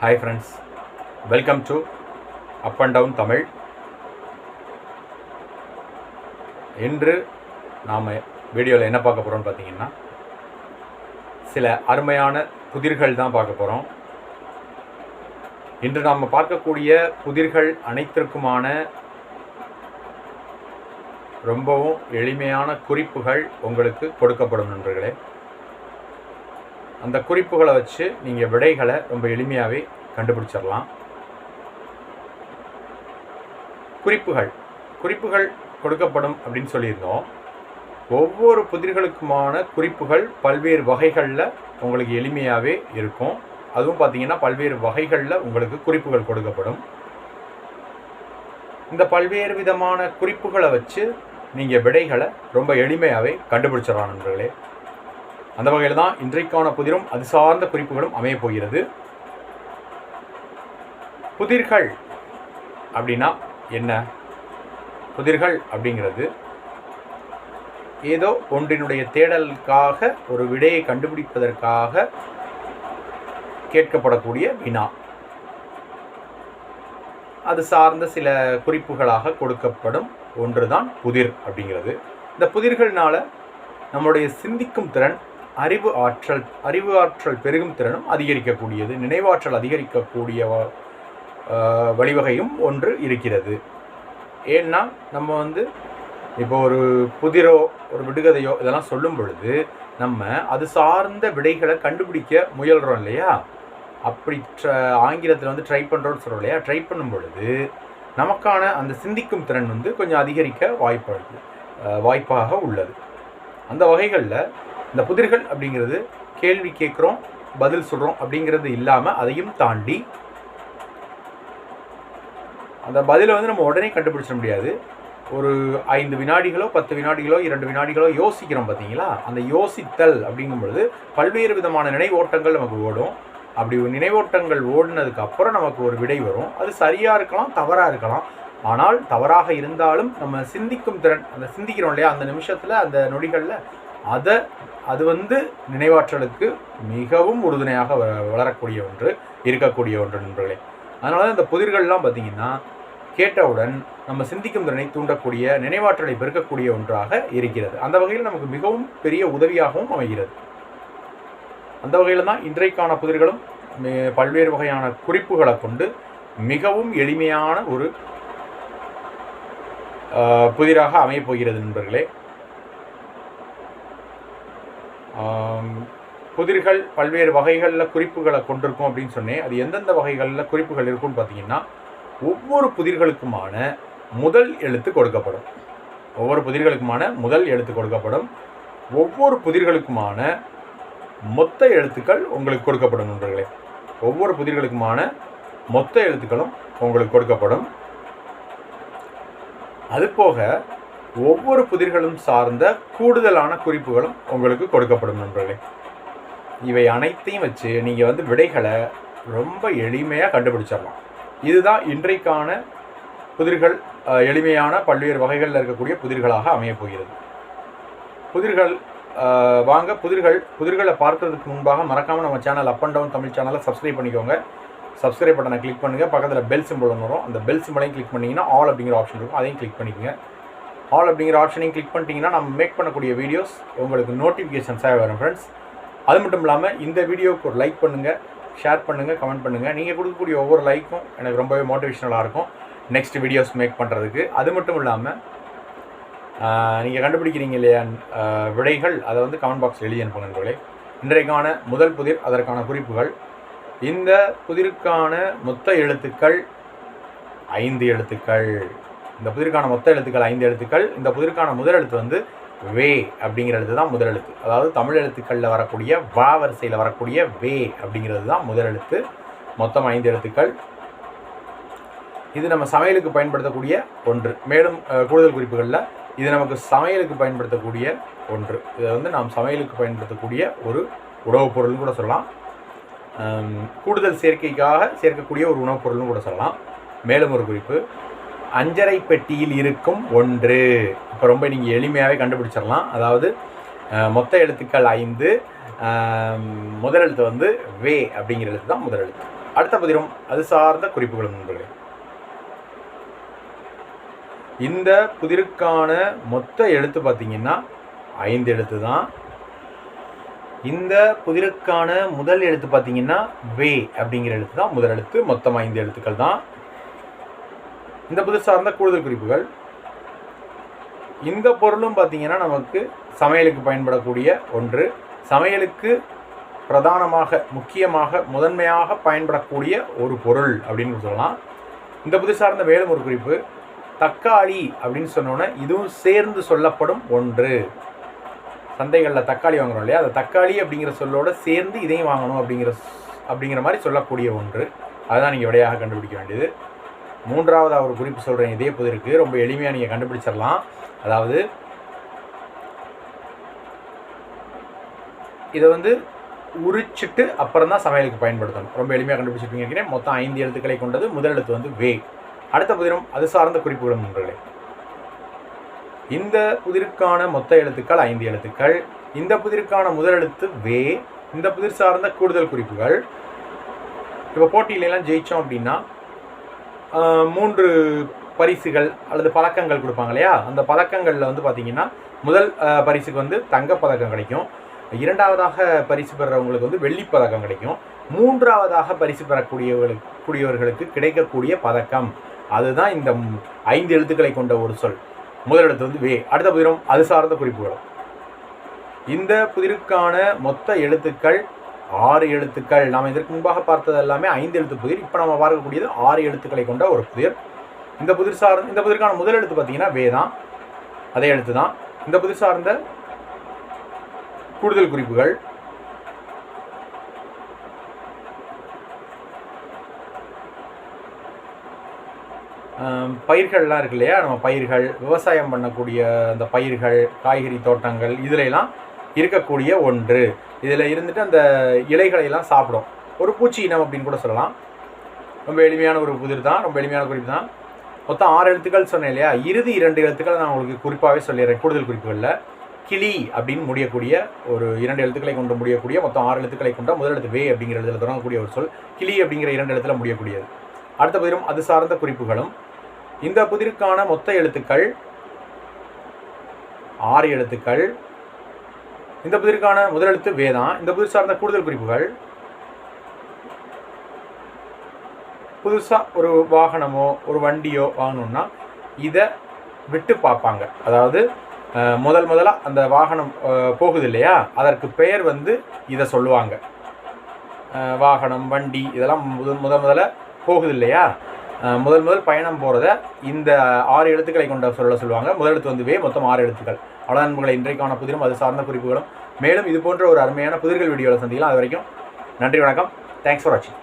Hi friends, welcome to Up and Down Tamil. இன்று நாம் வீடியோவில் என்ன பார்க்க போகிறோம்னு பார்த்தீங்கன்னா சில அருமையான புதிர்கள் தான் பார்க்க போகிறோம். இன்று நாம் பார்க்கக்கூடிய புதிர்கள் அனைத்திற்குமான ரொம்பவும் எளிமையான குறிப்புகள் உங்களுக்கு கொடுக்கப்படும் நண்பர்களே. அந்த குறிப்புகளை வச்சு நீங்கள் விடைகளை ரொம்ப எளிமையாகவே கண்டுபிடிச்சிடலாம். குறிப்புகள் கொடுக்கப்படும் அப்படின்னு சொல்லியிருந்தோம். ஒவ்வொரு புதிர்களுக்குமான குறிப்புகள் பல்வேறு வகைகளில் உங்களுக்கு எளிமையாகவே இருக்கும். அதுவும் பார்த்தீங்கன்னா பல்வேறு வகைகளில் உங்களுக்கு குறிப்புகள் கொடுக்கப்படும். இந்த பல்வேறு விதமான குறிப்புகளை வச்சு நீங்கள் விடைகளை ரொம்ப எளிமையாகவே கண்டுபிடிச்சிடலாம் நண்பர்களே. அந்த வகையில் தான் இன்றைக்கான புதிரும் அது சார்ந்த குறிப்புகளும் அமையப் போகிறது. புதிர்கள் அப்படின்னா என்ன? புதிர்கள் அப்படிங்கிறது ஏதோ ஒன்றினுடைய தேடலுக்காக ஒரு விடையை கண்டுபிடிப்பதற்காக கேட்கப்படக்கூடிய வினா. அது சார்ந்த சில குறிப்புகளாக கொடுக்கப்படும் ஒன்றுதான் புதிர் அப்படிங்கிறது. இந்த புதிர்கள்னால நம்முடைய சிந்திக்கும் திறன், அறிவு ஆற்றல் பெருகும் திறனும் அதிகரிக்கக்கூடியது, நினைவாற்றல் அதிகரிக்கக்கூடிய வழிவகையும் ஒன்று இருக்கிறது. ஏன்னா நம்ம இப்போ ஒரு புதிரோ ஒரு விடுகதையோ இதெல்லாம் சொல்லும் பொழுது நம்ம அது சார்ந்த விடைகளை கண்டுபிடிக்க முயல்கிறோம் இல்லையா? அப்படி ஆங்கிலத்தில் ட்ரை பண்ணுறோன்னு சொல்கிறோம் இல்லையா? ட்ரை பண்ணும் பொழுது நமக்கான அந்த சிந்திக்கும் திறன் கொஞ்சம் அதிகரிக்க வாய்ப்பாக உள்ளது. அந்த வகைகளில் இந்த புதிர்கள் அப்படிங்கிறது கேள்வி கேட்குறோம், பதில் சொல்கிறோம் அப்படிங்கிறது இல்லாமல் அதையும் தாண்டி அந்த பதிலை நம்ம உடனே கண்டுபிடிச்சிட முடியாது. ஒரு 5 வினாடிகளோ 10 வினாடிகளோ 2 வினாடிகளோ யோசிக்கிறோம் பார்த்தீங்களா? அந்த யோசித்தல் அப்படிங்கும் பொழுது பல்வேறு விதமான நினைவோட்டங்கள் நமக்கு ஓடும். அப்படி ஒரு நினைவோட்டங்கள் ஓடினதுக்கு அப்புறம் நமக்கு ஒரு விடை வரும். அது சரியாக இருக்கலாம், தவறாக இருக்கலாம். ஆனால் தவறாக இருந்தாலும் நம்ம சிந்திக்கும் திறன், அந்த சிந்திக்கிறோம் இல்லையா, அந்த நிமிஷத்தில் அந்த நொடிகளில் அது நினைவாற்றலுக்கு மிகவும் உறுதுணையாக வளரக்கூடிய ஒன்று, இருக்கக்கூடிய ஒன்று நண்பர்களே. அதனால தான் இந்த புதிர்கள்லாம் பார்த்திங்கன்னா கேட்டவுடன் நம்ம சிந்திக்கும் திறனை தூண்டக்கூடிய, நினைவாற்றலை பெருக்கக்கூடிய ஒன்றாக இருக்கிறது. அந்த வகையில் நமக்கு மிகவும் பெரிய உதவியாகவும் அமைகிறது. அந்த வகையில் தான் இன்றைக்கான புதிர்களும் பல்வேறு வகையான குறிப்புகளை கொண்டு மிகவும் எளிமையான ஒரு புதிராக அமையப்போகிறது நண்பர்களே. புதிர்கள் பல்வேறு வகைகளில் குறிப்புகளை கொண்டிருக்கும் அப்படின்னு சொன்னேன். அது எந்தெந்த வகைகளில் குறிப்புகள் இருக்குன்னு பார்த்தீங்கன்னா, ஒவ்வொரு புதிர்களுக்குமான முதல் எழுத்து கொடுக்கப்படும். ஒவ்வொரு புதிர்களுக்குமான மொத்த எழுத்துக்கள் உங்களுக்கு கொடுக்கப்படும் நண்பர்களே. ஒவ்வொரு புதிர்களுக்குமான மொத்த எழுத்துக்களும் உங்களுக்கு கொடுக்கப்படும். அதுபோக ஒவ்வொரு புதிர்களும் சார்ந்த கூடுதலான குறிப்புகளும் உங்களுக்கு கொடுக்கப்படும் நண்பர்களே. இவை அனைத்தையும் வச்சு நீங்கள் விடைகளை ரொம்ப எளிமையாக கண்டுபிடிச்சிடலாம். இதுதான் இன்றைக்கான புதிர்கள், எளிமையான பல்வேறு வகைகளில் இருக்கக்கூடிய புதிர்களாக அமையப்போகிறது. புதிர்களை பார்க்கறதுக்கு முன்பாக மறக்காமல் நம்ம channel up and down Tamil சேனலை சப்ஸ்கிரைப் பண்ணிக்கோங்க. சப்ஸ்கிரைப் பட்டனை கிளிக் பண்ணுங்கள். பக்கத்தில் பெல் சிம்பிள் ஒன்று வரும். அந்த பெல் சிம்பிளையும் கிளிக் பண்ணிங்கன்னா ஆல் அப்படிங்கிற ஆப்ஷன் இருக்கும், அதையும் கிளிக் பண்ணிக்கோங்க. ஆல் அப்படிங்கிற ஆப்ஷனையும் கிளிக் பண்ணிட்டீங்கன்னா நம்ம மேக் பண்ணக்கூடிய வீடியோஸ் உங்களுக்கு நோட்டிஃபிகேஷன்ஸாக வரும் ஃப்ரெண்ட்ஸ். அது மட்டும் இல்லாமல் இந்த வீடியோவுக்கு ஒரு லைக் பண்ணுங்கள், ஷேர் பண்ணுங்கள், கமெண்ட் பண்ணுங்கள். நீங்கள் கொடுக்கக்கூடிய ஒவ்வொரு லைக்கும் எனக்கு ரொம்பவே மோட்டிவேஷனலாக இருக்கும் நெக்ஸ்ட் வீடியோஸ் மேக் பண்ணுறதுக்கு. அது மட்டும் இல்லாமல் நீங்கள் கண்டுபிடிக்கிறீங்க இல்லையா விடைகள், அதை கமெண்ட் பாக்ஸில் எழுதி அனுப்புங்க நண்பர்களே. இன்றைக்கான முதல் புதிர், அதற்கான குறிப்புகள். இந்த புதிருக்கான மொத்த எழுத்துக்கள் 5 எழுத்துக்கள். இந்த புதிருக்கான மொத்த எழுத்துக்கள் 5 எழுத்துக்கள். இந்த புதிருக்கான முதல் எழுத்து வே அப்படிங்கிற எழுத்து தான் முதல் எழுத்து. அதாவது தமிழ் எழுத்துக்களில் வரக்கூடிய வா வரிசையில் வரக்கூடிய வே அப்படிங்கிறது தான் முதல் எழுத்து. மொத்தம் 5 எழுத்துக்கள். இது நம்ம சமையலுக்கு பயன்படுத்தக்கூடிய ஒன்று. மேலும் கூடுதல் குறிப்புகளில் இது நமக்கு சமையலுக்கு பயன்படுத்தக்கூடிய ஒன்று. இதை நாம் சமையலுக்கு பயன்படுத்தக்கூடிய ஒரு உணவுப் பொருள்னு கூட சொல்லலாம். கூடுதல் சேர்க்கைக்காக சேர்க்கக்கூடிய ஒரு உணவுப் பொருள்னு கூட சொல்லலாம். மேலும் ஒரு குறிப்பு, அஞ்சரை பெட்டியில் இருக்கும் ஒன்று. இப்போ ரொம்ப நீங்கள் எளிமையாகவே கண்டுபிடிச்சிடலாம். அதாவது மொத்த எழுத்துக்கள் 5, முதல் எழுத்து வே அப்படிங்கிற எழுத்து தான் முதல் எழுத்து. அடுத்த புதிரும் அது சார்ந்த குறிப்புகள் நண்பர்களே. இந்த புதிருக்கான மொத்த எழுத்து பார்த்தீங்கன்னா 5 எழுத்து தான். இந்த புதிருக்கான முதல் எழுத்து பார்த்தீங்கன்னா வே அப்படிங்கிற எழுத்து தான் முதல் எழுத்து. மொத்தம் 5 எழுத்துக்கள் தான். இந்த புதிர் சார்ந்த கூடுதல் குறிப்புகள். இந்த பொருளும் பார்த்தீங்கன்னா நமக்கு சமையலுக்கு பயன்படக்கூடிய ஒன்று. சமையலுக்கு பிரதானமாக, முக்கியமாக, முதன்மையாக பயன்படக்கூடிய ஒரு பொருள் அப்படின்னு சொல்லலாம். இந்த புதிர் சார்ந்த மேலும் ஒரு குறிப்பு, தக்காளி அப்படின்னு சொன்னோன்னே இதுவும் சேர்ந்து சொல்லப்படும் ஒன்று. சந்தைகளில் தக்காளி வாங்குறோம் இல்லையா, அந்த தக்காளி அப்படிங்கிற சொல்லோட சேர்ந்து இதையும் வாங்கணும் அப்படிங்கிற மாதிரி சொல்லக்கூடிய ஒன்று. அதுதான் நீங்கள் விடையாக கண்டுபிடிக்க வேண்டியது. மூன்றாவதாக ஒரு குறிப்பு சொல்கிறேன். இதே புதிருக்கு ரொம்ப எளிமையாக நீங்கள் கண்டுபிடிச்சிடலாம். அதாவது இதை உரிச்சிட்டு அப்புறம் தான் சமையலுக்கு பயன்படுத்தணும். ரொம்ப எளிமையாக கண்டுபிடிச்சிருப்பீங்க. மொத்தம் 5 எழுத்துக்களை கொண்டது. முதல் எழுத்து வே. அடுத்த புதிரும் அது சார்ந்த குறிப்புகளும் நண்பர்களே. இந்த புதிருக்கான மொத்த எழுத்துக்கள் 5 எழுத்துக்கள். இந்த புதிருக்கான முதல் எழுத்து வே. இந்த புதிர் சார்ந்த கூடுதல் குறிப்புகள். இப்போ போட்டியிலெல்லாம் ஜெயித்தோம் அப்படின்னா 3 பரிசுகள் அல்லது பதக்கங்கள் கொடுப்பாங்க இல்லையா. அந்த பதக்கங்களில் பார்த்தீங்கன்னா முதல் பரிசுக்கு தங்கப்பதக்கம் கிடைக்கும். இரண்டாவதாக பரிசு பெறுறவங்களுக்கு வெள்ளிப்பதக்கம் கிடைக்கும். மூன்றாவதாக பரிசு பெறக்கூடியவர்களுக்கு கிடைக்கக்கூடிய பதக்கம், அதுதான் இந்த 5 எழுத்துக்களை கொண்ட ஒரு சொல். முதல் எழுத்து வே. அடுத்த புதிரும் அது சார்ந்த குறிப்புகளும். இந்த புதிருக்கான மொத்த எழுத்துக்கள் 6 எழுத்துக்கள். நாம் இதற்கு முன்பாக பார்த்தது எல்லாமே 5 எழுத்து புதிர். இப்போ நம்ம பார்க்கக்கூடியது 6 எழுத்துக்களை கொண்ட ஒரு புதிர். இந்த புதிருக்கான முதல் எழுத்து பார்த்தீங்கன்னா வே தான், அதே எழுத்து தான். இந்த புதிர் சார்ந்த கூடுதல் குறிப்புகள். பயிர்கள்லாம் இருக்கு இல்லையா, நம்ம பயிர்கள், விவசாயம் பண்ணக்கூடிய அந்த பயிர்கள், காய்கறி தோட்டங்கள், இதிலெல்லாம் இருக்கக்கூடிய ஒன்று. இதில் இருந்துட்டு அந்த இலைகளையெல்லாம் சாப்பிடும். ஒரு பூச்சி இனம் அப்படின்னு கூட சொல்லலாம். ரொம்ப எளிமையான ஒரு புதிர் தான், ரொம்ப எளிமையான குறிப்பு தான். மொத்தம் 6 எழுத்துக்கள் சொன்னேன் இல்லையா. இறுதி 2 எழுத்துக்கள் நான் உங்களுக்கு குறிப்பாகவே சொல்லிடுறேன். கூடுதல் குறிப்புகளில் கிளி அப்படின்னு முடியக்கூடிய ஒரு 2 எழுத்துக்களை கொண்டு முடியக்கூடிய, மொத்தம் 6 எழுத்துக்களை கொண்ட முதல் எழுத்து வே அப்படிங்கிற எழுத்துல தொடங்கக்கூடிய ஒரு சொல். கிளி அப்படிங்கிற 2 எழுத்துல முடியக்கூடியது. அடுத்த புதிரும் அது சார்ந்த குறிப்புகளும். இந்த புதிருக்கான மொத்த எழுத்துக்கள் 6 எழுத்துக்கள். இந்த புதிருக்கான முதல் எழுத்து வே தான். இந்த புதிர் சார்ந்த கூடுதல் குறிப்புகள். புதுசாக ஒரு வாகனமோ ஒரு வண்டியோ வாங்கணுன்னா இதை விட்டு பார்ப்பாங்க. அதாவது முதலாக அந்த வாகனம் போகுது இல்லையா, அதற்கு பெயர் இதை சொல்லுவாங்க. வாகனம், வண்டி இதெல்லாம் முதல்ல போகுது இல்லையா, முதல் பயணம் போகிறத இந்த 6 எழுத்துக்களை கொண்ட சொல்லுவாங்க. முதல் எழுத்து வே. மொத்தம் 6 எழுத்துக்கள். அவ்வளோதான் நண்பர்களை, இன்றைக்கான புதிரும் அது சார்ந்த குறிப்புகளும். மேலும் இது போன்ற ஒரு அருமையான புதிர்கள் வீடியோவில் சந்திக்கலாம். அது வரைக்கும் நன்றி, வணக்கம். தேங்க்ஸ் ஃபார் வாட்சிங்.